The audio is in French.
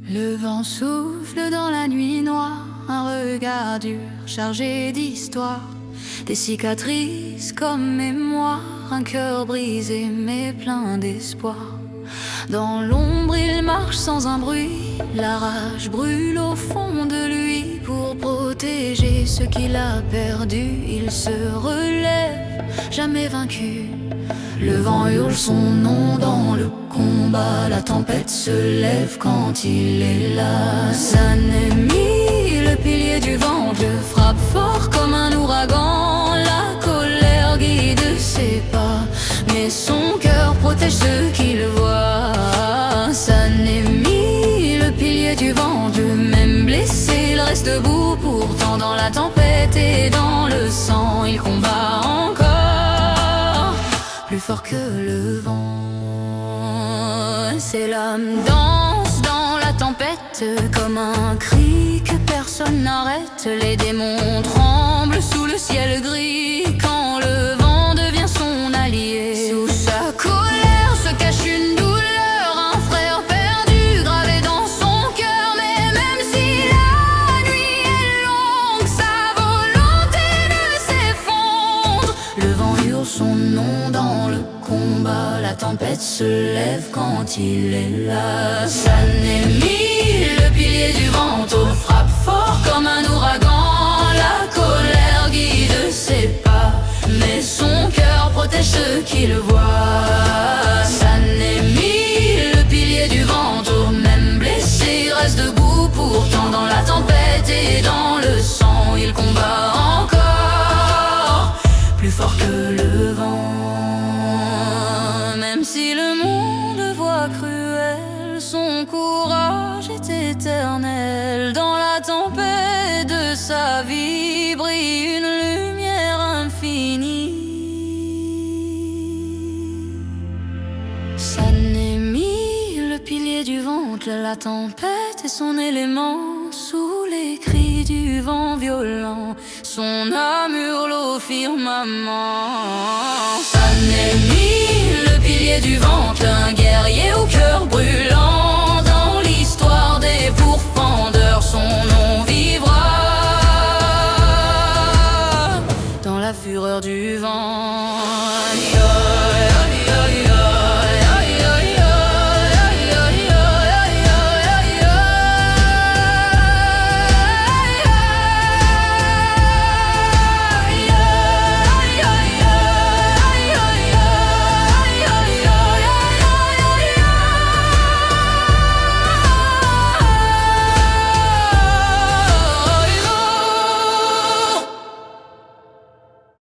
Le vent souffle dans la nuit noire, un regard dur, chargé d'histoire. Des cicatrices comme mémoire, un cœur brisé mais plein d'espoir. Dans l'ombre il marche sans un bruit, la rage brûle au fond de lui. Pour protéger ce qu'il a perdu, il se relève, jamais vaincu. Le vent hurle son nom dans le combat, la tempête se lève quand il est là. Sa ennemi, le pilier du vent, le frappe fort comme un ouragan. La colère guide ses pas, mais son cœur protège ceux qui le voient. Sa ennemi, le pilier du vent, même blessé, il reste debout. Pourtant dans la tempête et dans le sang, il combat encore, plus fort que le vent. Ses lames dansent dans la tempête comme un cri que personne n'arrête. Les démons tremblent sous le ciel gris quand le vent devient son allié. Sous sa colère se cache une douleur, un frère perdu gravé dans son cœur. Mais même si la nuit est longue, sa volonté ne s'effondre. Le vent hurle son nom dans le combat, la tempête se lève quand il est là. Sa ennemi, le pilier du vent, frappe fort comme un ouragan. La colère guide ses pas, mais son cœur protège ceux qui le voient. Sa ennemi, le pilier du vent, même blessé, il reste debout. Pourtant dans la tempête et dans le sang, il combat encore, plus fort que le vent. Même si le monde voit cruel, son courage est éternel. Dans la tempête de sa vie brille une lumière infinie. Sa ennemi, le pilier du ventre, la tempête est son élément. Sous les cris du vent violent, son âme hurle au firmament. Sa ennemi, le pilier du ventre, un